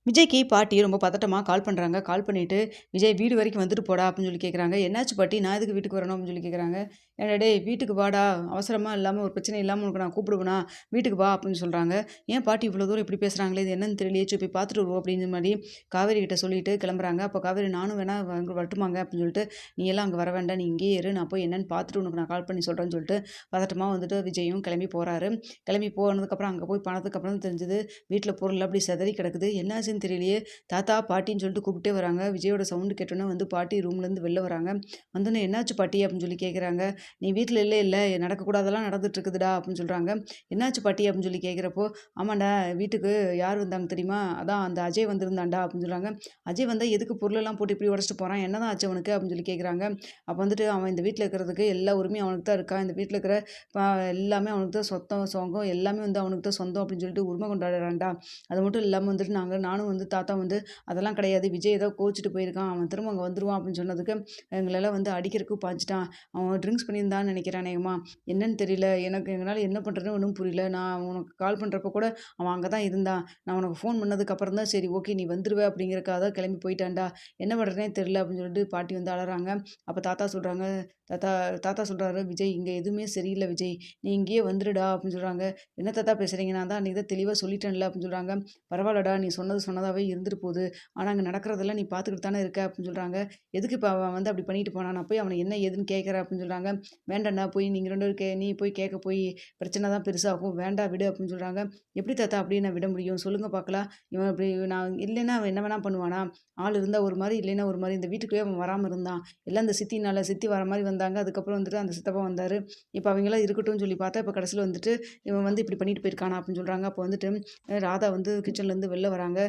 விஜய்க்கு பாட்டி ரொம்ப பதட்டமா கால் பண்ணுறாங்க. கால் பண்ணிட்டு, "விஜய் வீடு வரைக்கும் வந்துட்டு போடா" அப்படின்னு சொல்லி கேட்குறாங்க. "என்னாச்சு பாட்டி? நான் எதுக்கு வீட்டுக்கு வரணும்?" அப்படின்னு சொல்லி கேட்குறாங்க. "ஏன்டா டேய் வீட்டுக்கு வாடா, அவசரமா இல்லாம ஒரு பிரச்சனை இல்லாம உனக்கு நான் கூப்பிடுவேனா? வீட்டுக்கு வா" அப்படின்னு சொல்கிறாங்க. "ஏன் பாட்டி இவ்வளோ தூரம் இப்படி பேசுகிறாங்களே? இது என்னன்னு தெரியலையே, சரி போய் பார்த்துட்டு வருவோம்" அப்படிங்கிற மாதிரி காவேரி கிட்ட சொல்லிட்டு கிளம்புறாங்க. அப்போ காவேரி, "நானும் வேணா அங்கே வரட்டுமாங்க" அப்படின்னு சொல்லிட்டு, "நீ எல்லாம் அங்கே வர வேண்டாம், நீ இங்கேயே இரு, நான் போய் என்னன்னு பார்த்துட்டு உனக்கு நான் கால் பண்ணி சொல்கிறேன்னு" சொல்லிட்டு பதட்டமா வந்துட்டு விஜயும் கிளம்பி போகிறாரு. கிளம்பி போனதுக்கப்புறம் அங்கே போய் போனதுக்கப்புறம் தான் தெரிஞ்சது, வீட்டில் பொருள் அப்படி சிதறி கிடக்குது. என்னாச்சுன்னு தெரியலையே, தாத்தா பாட்டின்னு சொல்லிட்டு கூப்பிட்டே வராங்க. விஜயோட சவுண்டு கேட்டோன்னே வந்து பாட்டி ரூம்லேருந்து வெளில வராங்க. வந்தோன்னே, "என்னாச்சு பாட்டி?" அப்படின்னு சொல்லி கேட்குறாங்க. "நீ வீட்டில் இல்ல நடக்கக்கூடாதெல்லாம் நடந்துட்டு இருக்குதுடா" அப்படின்னு சொல்கிறாங்க. "என்னாச்சு பாட்டி?" அப்படின்னு சொல்லி கேட்குறப்போ, "ஆமாண்டா, வீட்டுக்கு யார் வந்தாங்க தெரியுமா? அதான் அந்த அஜய் வந்திருந்தான்டா" அப்படின்னு சொல்கிறாங்க. "அஜய் வந்தா எதுக்கு பொருளெல்லாம் போட்டு இப்படி உடச்சிட்டு போகிறான்? என்னதான் ஆச்சு அவனுக்கு?" அப்படின்னு சொல்லி கேட்குறாங்க. அப்போ வந்துட்டு, "அவன் இந்த வீட்டில் இருக்கிறதுக்கு எல்லா உரிமையும் அவனுக்கு தான் இருக்கா. இந்த வீட்டில் இருக்கிற ப எல்லாமே அவனுக்கு தான் சொத்தம், சொகம் எல்லாமே வந்து அவனுக்கு தான் சொந்தம்" அப்படின்னு சொல்லிட்டு உரிமை கொண்டாடுறான்டா. அது மட்டும் இல்லாமல் வந்துட்டு நானும் வந்து தாத்தா வந்து, "அதெல்லாம் கிடையாது. விஜய் ஏதோ கோவிச்சுட்டு போயிருக்கான். அவன் திரும்ப அங்கே வந்துருவான்" அப்படின்னு சொன்னதுக்கு, எங்களெல்லாம் வந்து அடிக்கிறதுக்கு பாய்ஞ்சுட்டான். அவன் ட்ரிங்க்ஸ் பண்ணியிருந்தான்னு நினைக்கிறேன் அநேகமா. என்னன்னு தெரியல. எங்களால என்ன பண்ணுறதுன்னு ஒண்ணும் புரியல. நான் உனக்கு கால் பண்ணுறப்போ கூட அவன் அங்கே தான் இருந்தான். நான் உனக்கு ஃபோன் பண்ணதுக்கு அப்புறம் தான் சரி ஓகே நீ வந்துருவ அப்படிங்கிறக்காக தான் கிளம்பி போயிட்டான்டா. என்ன பண்ணுறதுனே தெரியல அப்படின்னு சொல்லிட்டு பாட்டி வந்து அழறாங்க. அப்போ தாத்தா சொல்கிறாங்க, தாத்தா தாத்தா சொல்கிறாரு, "விஜய் இங்கே எதுவுமே சரியில்ல விஜய். நீ இங்கேயே வந்துடுடா" அப்படின்னு சொல்கிறாங்க. "என்ன தாத்தா பேசுகிறீங்க? நான் தான் அன்றைக்கி தான் தெளிவாக சொல்லிட்டேன்ல" அப்படின்னு சொல்கிறாங்க. "பரவாயில்லடா, நீ சொன்னது சொன்னதாவே இருந்துட்டு போகுது. ஆனா, அங்க நடக்கிறதெல்லாம் நீ பார்த்துக்கிட்டு தானே இருக்க" அப்படின்னு சொல்றாங்க. "எதுக்கு இப்ப அவன் வந்து அப்படி பண்ணிட்டு போனான்? நான் போய் அவன என்ன ஏதுன்னு கேட்கிறேன்" அப்படின்னு சொல்றாங்க. "வேண்டாம்டா, போய் நீங்க 2 பேரும் நீ போய் கேட்க போய் பிரச்சனை தான் பெருசாகும். வேண்டாம் விடு" அப்படின்னு சொல்றாங்க. "எப்படி தாத்தா அப்படியே நான் விட முடியும்? சொல்லுங்க பார்க்கலாம். இவன் இப்படி நான் இல்லைன்னா அவன் என்ன வேணா பண்ணுவானா? ஆள் இருந்தா ஒரு மாரி, இல்லைன்னா ஒரு மாரி. இந்த வீட்டுக்குள்ளேயே அவன் வராம இருந்தான். எல்லாம் இந்த சித்தினால. சித்தி வர மாரி வந்தாங்க. அதுக்கப்புறம் வந்துட்டு அந்த சித்தப்பா வந்தாரு. இப்ப அவங்கலாம் இருக்கட்டும்னு சொல்லி பார்த்தா, இப்ப கடைசியில வந்துட்டு இவன் வந்து இப்படி பண்ணிட்டு போயிருக்கானா" அப்படின்னு சொல்றாங்க. அப்போ வந்துட்டு ராதா வந்து கிச்சன்லேருந்து வெளில வராங்க.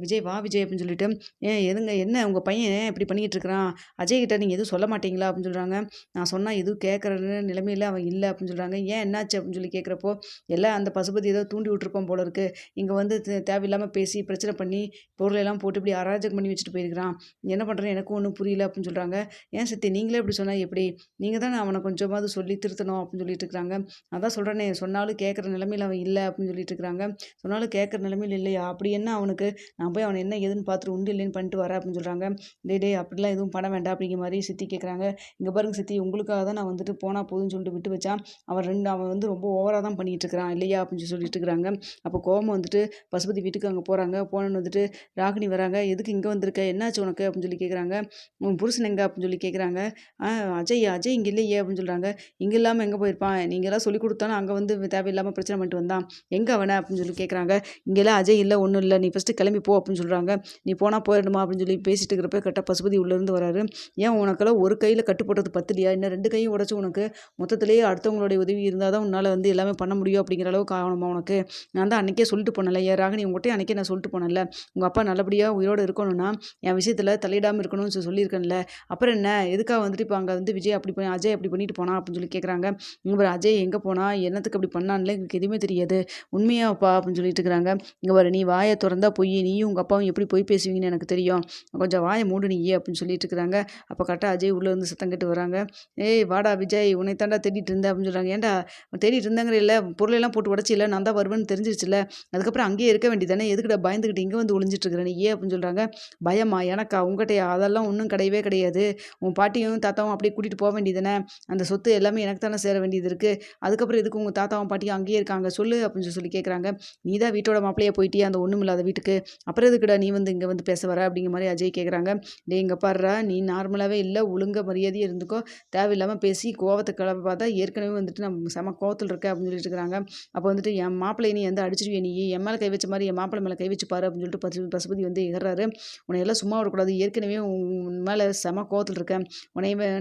"விஜய் வா விஜய்" அப்படின்னு சொல்லிட்டு, "ஏன் எதுங்க என்ன உங்க பையன் ஏன் இப்படி பண்ணிக்கிட்டு இருக்கிறான்? அஜய் கிட்ட நீங்க எதுவும் சொல்ல மாட்டீங்களா?" அப்படின்னு சொல்றாங்க. "நான் சொன்னா எதுவும் கேட்கற நிலைமையில அவன் இல்ல" அப்படின்னு சொல்றாங்க. "ஏன் என்னாச்சு?" அப்படின்னு சொல்லி கேட்கிறப்போ, "எல்லாம் அந்த பசுபதி ஏதோ தூண்டி விட்டுருப்பான் போல இருக்கு. இங்க வந்து தேவையில்லாம பேசி பிரச்சனை பண்ணி பொருளெல்லாம் போட்டு இப்படி அராஜகம் பண்ணி வச்சுட்டு போயிருக்கிறான். என்ன பண்றேன்னு எனக்கும் ஒண்ணும் புரியல" அப்படின்னு சொல்றாங்க. "ஏன் சித்தி நீங்களே இப்படி சொன்னா எப்படி? நீங்க தானே அவன கொஞ்சமாவது சொல்லி திருத்தணும்" அப்படின்னு சொல்லிட்டு இருக்கிறாங்க. "அதான் சொல்றேனே, சொன்னாலும் கேட்கற நிலைமையில அவன் இல்ல" அப்படின்னு சொல்லிட்டு இருக்கிறாங்க. "சொன்னாலும் கேட்கற நிலைமையில இல்லையா? அப்படி என்ன அவனுக்கு? நான் போய் அவன என்ன ஏதுன்னு பார்த்துட்டு உண்டு இல்லைன்னு பண்ணிட்டு வரேன்" அப்படின்னு சொல்றாங்க. "டேய் டேய் அப்படிலாம் எதுவும் பண்ண வேண்டாம்" அப்படிங்கிற மாரி சித்தி கேட்குறாங்க. "இங்க பாருங்க சித்தி, உங்களுக்காக தான் நான் வந்துட்டு போனா போதுன்னு சொல்லிட்டு விட்டு வச்சா, அவன் வந்து ரொம்ப ஓவரா தான் பண்ணிட்டு இருக்கிறான் இல்லையா?" அப்படின்னு சொல்லிட்டு இருக்கிறாங்க. அப்போ கோவமா வந்துட்டு பசுபதி வீட்டுக்கு அங்க போறாங்க. போனோனே வந்துட்டு ராகினி வராங்க. "எதுக்கு இங்க வந்திருக்க? என்னாச்சு உனக்கு?" அப்படின்னு சொல்லி கேட்குறாங்க. "உன் புருஷன் எங்க?" அப்படின்னு சொல்லி கேட்குறாங்க. "ஆ அஜய் இங்க இல்லையே" அப்படின்னு சொல்றாங்க. "இங்க இல்லாம எங்க போயிருப்பான்? நீங்கலாம் சொல்லிக் குடுத்தாலும் அங்க வந்து தேவையில்லாம பிரச்சனை பண்ணிட்டு வந்தான். எங்க அவன?" அப்படின்னு சொல்லி கேட்குறாங்க. "இங்கேலாம் அஜய் இல்ல, ஒண்ணும் இல்ல. நீ ஃபர்ஸ்ட்டு கிளம்பி போ" அப்படின்னு சொல்றாங்க. "நீ போனா போயிடணுமா?" அப்படின்னு சொல்லி பேசிட்டு இருக்கிறப்ப கரெக்ட்டா பசுபதி உள்ளேருந்து வராரு. "ஏன் உனக்கெல்லாம் ஒரு கையில கட்டு போட்டது பத்தலையா? இன்னும் 2 கையும் உடைச்சு உனக்கு மொத்தத்திலேயே அடுத்தவங்களுடைய உதவி இருந்தா தான் உன்னால வந்து எல்லாமே பண்ண முடியும் அப்படிங்கிற அளவுக்கு ஆகணுமா உனக்கு? நான் தான் அன்னைக்கே சொல்லிட்டு போனேன்ல, ஏன் ராகினி உன்கிட்டயும் அன்னைக்கே நான் சொல்லிட்டு போனேன்ல, உங்க அப்பா நல்லபடியா உயிரோட இருக்கணும்னா, என் விஷயத்துல தலையிடாம இருக்கணும்னு சொல்லியிருக்கேன்ல. அப்புறம் என்ன? எதுக்காக வந்துட்டு இப்ப அங்க வந்து விஜய் அப்படி அஜய் அப்படி பண்ணிட்டு போனான்" அப்படின்னு சொல்லி கேட்குறாங்க. "இங்க பாரு, அஜய் எங்க போனான்? என்னத்துக்கு அப்படி பண்ணான்லாம் எங்களுக்கு எதுவுமே தெரியாது. உண்மையாப்பா" அப்படின்னு சொல்லிட்டு இருக்கிறாங்க. "இங்க பாரு, நீ வாய தொறந்தா பொய். நீயும் உங்க அப்பாவும் எப்படி பொய் பேசுவீங்கன்னு எனக்கு தெரியும். கொஞ்சம் வாய மூடு நீயி" அப்படின்னு சொல்லிட்டு இருக்கிறாங்க. அப்போ கரெக்ட்டா அஜய் உள்ள இருந்து சத்தம் கேட்டு வராங்க. "ஏய் வாடா விஜய், உன்னை தான்டா தேடிட்டு இருந்தேன்" அப்படின்னு சொல்றாங்க. "ஏன்டா தேடிட்டு இருந்தேங்கிறல்ல, பொருளெல்லாம் போட்டு உடைச்சில்ல, நான் தான் வருவேன்னு தெரிஞ்சிருச்சுல்ல, அதுக்கப்புறம் அங்கேயே இருக்க வேண்டியதானே, எதுக்குடா பயந்துகிட்டு இங்க வந்து ஒளிஞ்சிட்டு இருக்கிற நீ?" அப்படின்னு சொல்றாங்க. "பயமா? எனக்கா? உங்கிட்டயா? அதெல்லாம் ஒண்ணும் கிடையவே கிடையாது. உன் பாட்டியும் தாத்தாவும் அப்படியே கூட்டிட்டு போ வேண்டியதானே, அந்த சொத்து எல்லாமே எனக்கு தானே சேர வேண்டியது இருக்கு. அதுக்கப்புறம் எதுக்கு உங்க தாத்தாவும் பாட்டியும் அங்கேயே இருக்காங்க சொல்லு" அப்படின்னு சொல்லி கேட்குறாங்க. "நீ தான் வீட்டோட மாப்பிள்ளையா போயிட்டியா அந்த ஒண்ணுமில்லாத வீட்டுக்கு, அப்புறம் எதுக்குடா நீ வந்து இங்க வந்து பேச வர?" அப்படிங்கிற மாரி அஜய் கேட்குறாங்க. "டேய் இங்க பார்றா, நீ நார்மலாவே இல்ல, ஒழுங்கா மரியாதையா இருந்துக்கோ. தேவையில்லாம பேசி கோவத்த கிளப்பாத. ஏற்கனவே வந்துட்டு நான் செம கோவத்துல இருக்கேன்" அப்படின்னு சொல்லிட்டு இருக்கிறாங்க. அப்போ வந்துட்டு, "என் மாப்பிள்ளைய நீ வந்து அடிச்சிருவியா நீ? என் மேல கை வச்ச மாரி என் மாப்பிள்ளை மேல கை வச்சு பாரு" அப்படின்னு சொல்லிட்டு பசுபதி வந்து எகறாரு. "உன்னை எல்லாம் சும்மா விடக்கூடாது. ஏற்கனவே உன் மேல செம கோவத்துல இருக்கேன்.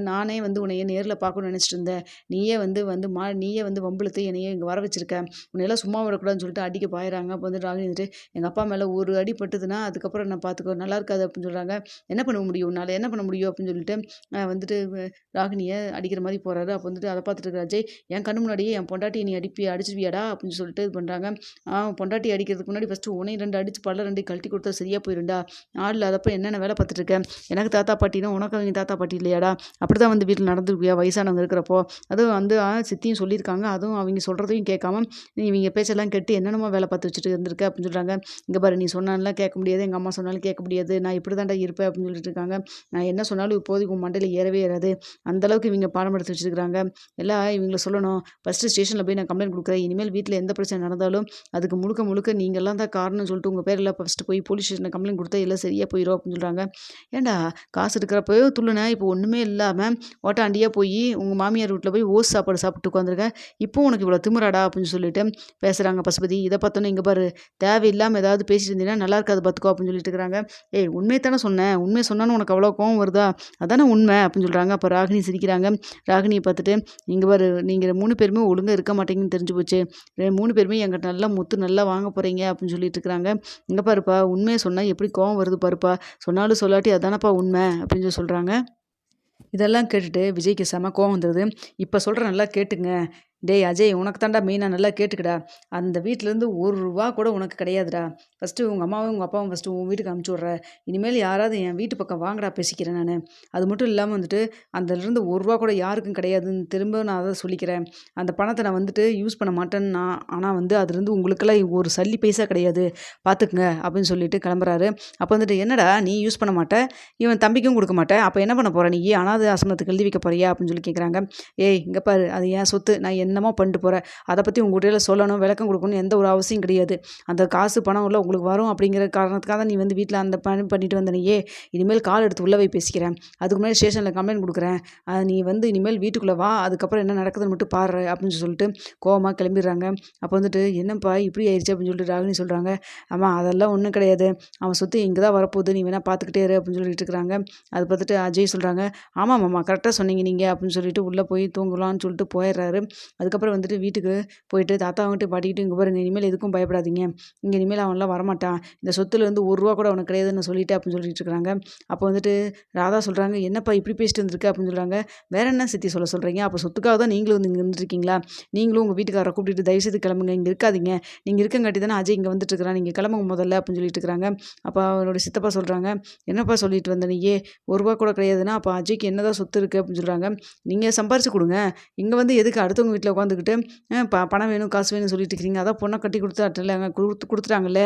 நானே வந்து உன்னைய நேர்ல பார்க்கணும்னு நினைச்சிட்டு இருந்தேன். நீயே வந்து வம்பிழுத்து என்னைய இங்க வர வச்சிருக்க. உன்னையெல்லாம் சும்மா விடக்கூடாதுன்னு" சொல்லிட்டு அடிக்க பாயுறாங்க. அப்போ வந்து ராகினி வந்துட்டு, "எங்க அப்பா மேல ஒரு அடி பட்டுதுன்னா, அதுக்கப்புறம் நான் பார்த்துக்கோ. நல்லா இருக்காது" அப்படின்னு சொல்றாங்க. "என்ன பண்ண முடியும் உன்னால? என்ன பண்ண முடியும்?" அப்படின்னு சொல்லிட்டு வந்துட்டு ராகினிய அடிக்கிற மாரி போறாரு. அப்போ வந்துட்டு அத பார்த்துட்டு இருக்கிற அஜய், "என் கண்ணு முன்னாடியே என் பொண்டாட்டிய நீ அடிச்சிருவியாடா?" அப்படின்னு சொல்லிட்டு இது பண்றாங்க. பொண்டாட்டி அடிக்கிறதுக்கு முன்னாடி ஃபர்ஸ்ட்டு உன்னையும் 2 அடிச்சு பல்ல 2 கழட்டி குடுத்தா சரியா போயிரும்டா. ஆள் இல்லாதப்ப என்னென்ன வேல பார்த்துட்டு இருக்க? எனக்கு தாத்தா பாட்டினா உனக்கு அவங்க தாத்தா பாட்டி இல்லையாடா? அப்படிதான் வந்து வீட்ல நடந்துக்குவியா வயசானவங்க இருக்கிறப்போ? அதுவும் வந்து சித்தியும் சொல்லியிருக்காங்க. அதுவும் அவிங்க சொல்றதையும் கேட்காம, நீ இவிங்க பேச்செல்லாம் கேட்டு என்னென்னமோ வேல பார்த்து வச்சுட்டு இருந்திருக்க" அப்படின்னு சொல்றாங்க. "இங்க பாரு, நீ சொன்னான்லாம் கேட்க முடியாது, எங்கள் அம்மா சொன்னாலும் கேட்க முடியாது, நான் இப்படி தான்டா இருப்பேன் அப்படின்னு சொல்லிட்டு இருக்காங்க. நான் என்ன சொன்னாலும் இப்போதைக்கு உன் மண்டையில் ஏறவே ஏறாது. அந்தளவுக்கு இவங்க பாடம் எடுத்து வச்சுருக்காங்க. எல்லாம் இவங்கள சொல்லணும். ஃபஸ்ட்டு ஸ்டேஷனில் போய் நான் கம்ப்ளைண்ட் கொடுக்குறேன். இனிமேல் வீட்டில் எந்த பிரச்சனை நடந்தாலும் அதுக்கு முழுக்க முழுக்க நீங்கள்லாம் தான் காரணம்னு சொல்லிட்டு உங்கள் பேரில் ஃபஸ்ட்டு போய் போலீஸ் ஸ்டேஷனில் கம்ப்ளைண்ட் கொடுத்தா எல்லாம் சரியாக போயிடும் அப்படின்னு சொல்கிறாங்க. ஏன்டா காசு எடுக்கிறப்போ துள்ளுனேன், இப்போ ஒன்றுமே இல்லாமல் ஓட்டாண்டியாக போய் உங்கள் மாமியார் வீட்டில் போய் ஓஸ் சாப்பாடு சாப்பிட்டு உட்காந்துருக்கேன், இப்போ உனக்கு இவ்வளோ திமிராடா அப்படின்னு சொல்லிட்டு பேசுகிறாங்க பசுபதி. இதை பார்த்தோன்னே இங்கே பாரு, தேவையில்லாமல் ஏதாவது பேசிட்டு இருந்தீங்கன்னா நல்லா இருக்காது பார்த்துக்கோ அப்படின்னு சொல்லிட்டு இருக்கிறாங்க. ஏய் உண்மையை தானே சொன்னேன், உண்மையை சொன்னான்னு உனக்கு அவ்வளோ கோவம் வருதா, அதானே உண்மை அப்படின்னு சொல்கிறாங்க. அப்போ ராகினி சிரிக்கிறாங்க. ராகினியை பார்த்துட்டு இங்கே பாரு, நீங்கள் 3 பேருமே ஒழுங்காக இருக்க மாட்டீங்கன்னு தெரிஞ்சு போச்சு, 3 பேருமே எங்கிட்ட நல்லா முத்து நல்லா வாங்க போகிறீங்க அப்படின்னு சொல்லிட்டு இருக்கிறாங்க. இங்கே பாருப்பா, உண்மையை சொன்னால் எப்படி கோவம் வருது பாருப்பா, சொன்னாலும் சொல்லாட்டி அதானப்பா உண்மை அப்படின்னு சொல்லி சொல்கிறாங்க. இதெல்லாம் கேட்டுட்டு விஜய்க்கு செம கோவம் வந்துடுது. இப்போ சொல்கிறேன் நல்லா கேட்டுங்க. டேய் அஜய், உனக்கு தாண்டா மெயினாக நல்லா கேட்டுக்கடா. அந்த வீட்டிலேருந்து ரூபா கூட உனக்கு கிடையாதுடா. ஃபஸ்ட்டு உங்கள் அம்மாவும் உங்கள் அப்பாவும் ஃபஸ்ட்டு உன் வீட்டுக்கு அனுப்பிச்சி விட்றேன். இனிமேல் யாராவது என் வீட்டு பக்கம் வாங்கடா பேசிக்கிறேன் நான். அது மட்டும் இல்லாமல் வந்துட்டு அதிலேருந்து ரூபா கூட யாருக்கும் கிடையாதுன்னு திரும்ப நான் அதை சொல்லிக்கிறேன். அந்த பணத்தை நான் வந்துட்டு யூஸ் பண்ண மாட்டேன்னு நான், ஆனால் வந்து அதுலேருந்து உங்களுக்கெல்லாம் ஒரு சல்லி பைசா கிடையாது பார்த்துக்குங்க அப்படின்னு சொல்லிட்டு கிளம்புறாரு. அப்போ வந்துட்டு என்னடா நீ யூஸ் பண்ண மாட்டேன், இவன் தம்பிக்கும் கொடுக்க மாட்டேன், அப்போ என்ன பண்ண போகிற நீ, அனாதை ஆசிரமத்துக்கு எழுதி வைக்க போறியா அப்படின்னு சொல்லி கேட்குறாங்க. ஏய் இங்கே பாரு, அது என் சொத்து, நான் என்னமோ பண்ணிட்டு போகிறேன், அதை பற்றி உங்கள்கிட்ட சொல்லணும் விளக்கம் கொடுக்கணும் எந்த ஒரு அவசியம் கிடையாது. அந்த காசு பணம் உள்ள உங்களுக்கு வரும் அப்படிங்கிற காரணத்துக்காக தான் நீ வந்து வீட்டில் அந்த பணி பண்ணிட்டு வந்தனையே, இனிமேல் கால் எடுத்து உள்ளே போய் பேசிக்கிறேன், அதுக்கு முன்னாடி ஸ்டேஷனில் கம்ப்ளைண்ட் கொடுக்குறேன், நீ வந்து இனிமேல் வீட்டுக்குள்ளே வா, அதுக்கப்புறம் என்ன நடக்குதுன்னு மட்டும் பாரு அப்படின்னு சொல்லிட்டு கோவமாக கிளம்பிடுறாங்க. அப்போ வந்துட்டு என்னப்பா இப்படி ஆயிடுச்சு அப்படின்னு சொல்லிட்டு ராகினி சொல்கிறாங்க. ஆமாம் அதெல்லாம் ஒன்றும் கிடையாது, அவன் சொத்து இங்கே தான் வரப்போகுது, நீ வேணால் பார்த்துக்கிட்டே இரு அப்படின்னு சொல்லிட்டு இருக்கிறாங்க. அதை பார்த்துட்டு அஜய் சொல்கிறாங்க, ஆமாம் மாமா கரெக்டாக சொன்னீங்க நீங்கள் அப்படின்னு சொல்லிட்டு உள்ளே போய் தூங்கலான்னு சொல்லிட்டு போயிடுறாரு. அதுக்கப்புறம் வந்துட்டு வீட்டுக்கு போயிட்டு தாத்தாவங்கிட்ட பாட்டிக்கிட்டு இங்கே பாருங்க, இனிமேல் எதுக்கும் பயப்படாதீங்க, இங்கே இனிமேல் அவன்லாம் வரமாட்டான், இந்த சொத்துலேருந்து ரூபா கூட அவனுக்கு கிடையாதுன்னு சொல்லிட்டு அப்படின்னு சொல்லிட்டு இருக்கிறாங்க. அப்போ வந்துட்டு ராதா சொல்கிறாங்க, என்னப்பா இப்படி பேசிட்டு வந்திருக்க அப்படின்னு சொல்கிறாங்க. வேற என்ன சித்தி சொல்ல சொல்கிறீங்க, அப்போ சொத்துக்காக தான் நீங்களும் வந்து இங்கே வந்துருக்கீங்களா, நீங்களும் உங்கள் வீட்டுக்காரரை கூப்பிட்டு தயவுசெய்து கிளம்புங்க, இங்கே இருக்காதீங்க, நீங்கள் இருக்கங்காட்டி தானே அஜய் இங்கே வந்துட்டு இருக்கிறான், நீங்கள் கிளம்புங்க முதல்ல அப்படின்னு சொல்லிட்டு இருக்கிறாங்க. அப்போ அவனோட சித்தப்பா சொல்கிறாங்க, என்னப்பா சொல்லிட்டு வந்த நீயே, ரூபா கூட கிடையாதுன்னா அப்போ அஜய்க்கு என்னதான் சொத்து இருக்குது அப்படின்னு சொல்கிறாங்க. நீங்கள் சம்பாரிச்சு கொடுங்க, இங்கே வந்து எதுக்கு அடுத்தவங்க வீட்டில் உட்காந்துக்கிட்டு பணம் வேணும் காசு வேணும்னு சொல்லிட்டு இருக்கிறீங்க, அதான் பொண்ணை கட்டி கொடுத்தாட்டில்ல கொடுத்துட்டாங்கல்ல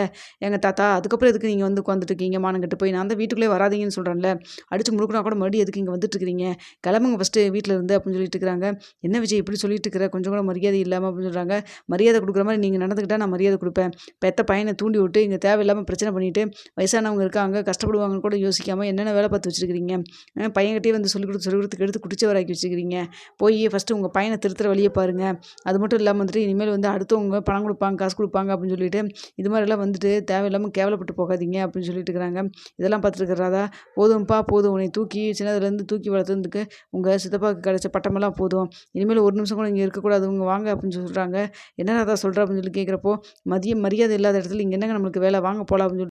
எங்கள் தாத்தா, அதுக்கப்புறம் எதுக்கு நீங்கள் வந்து உட்காந்துட்டு இருக்கீங்க மானம் கட்டு போய், நான் தான் வீட்டுக்குள்ளே வராதீங்கன்னு சொல்கிறேன்ல, அடிச்சு முழுக்கினா கூட மறுபடியும் எதுக்கு இங்கே வந்துட்டு இருக்கிறீங்க, கிளம்புங்க ஃபஸ்ட்டு வீட்டில் இருந்து அப்படின்னு சொல்லிட்டு இருக்கிறாங்க. என்ன விஜய் இப்படி சொல்லிட்டு இருக்கிற, கொஞ்சம் கூட மரியாதை இல்லாமல் அப்படின்னு சொல்கிறாங்க. மரியாதை கொடுக்குற மாதிரி நீங்கள் நடந்துக்கிட்டால் நான் மரியாதை கொடுப்பேன், பெத்த பையனை தூண்டி விட்டு இங்கே தேவையில்லாமல் பிரச்சனை பண்ணிவிட்டு வயசானவங்க இருக்காங்க கஷ்டப்படுவாங்கன்னு கூட யோசிக்காமல் என்னென்ன வேலை பார்த்து வச்சுருக்கிறீங்க, பையன்கிட்டே வந்து சொல்லிக் கொடுத்து எடுத்து குடிச்சவராக்கி வச்சுக்கிறீங்க, போய் ஃபஸ்ட்டு உங்கள் பையனை திருத்துற வழியை பாருங்கள். அது மட்டும் இல்லாமல் வந்துட்டு இனிமேல் வந்து அடுத்தவங்க பணம் கொடுப்பாங்க காசு கொடுப்பாங்க அப்படின்னு சொல்லிட்டு இது மாதிரிலாம் வந்துட்டு தேவையில்லாமல் கேவலப்பட்டு போகாதீங்க அப்படின்னு சொல்லிட்டு இருக்கிறாங்க. இதெல்லாம் பார்த்துட்டு இருக்கிறாதா, போதும்ப்பா போதும், உன்னை தூக்கி சின்னதுலேருந்து தூக்கி வளர்த்துறதுக்கு உங்கள் சித்தப்பாவுக்கு கிடைச்ச பட்டமெல்லாம் போதும், இனிமேல் ஒரு நிமிஷம் கூட இங்கே இருக்கக்கூடாது, உங்க வாங்க அப்படின்னு சொல்கிறாங்க. என்ன ராதா சொல்கிற அப்படின்னு சொல்லி கேட்குறப்போ, மரியாதை இல்லாத இடத்துல இங்கே என்னங்க நம்மளுக்கு வேலை, வாங்க போகலாம் அப்படின்னு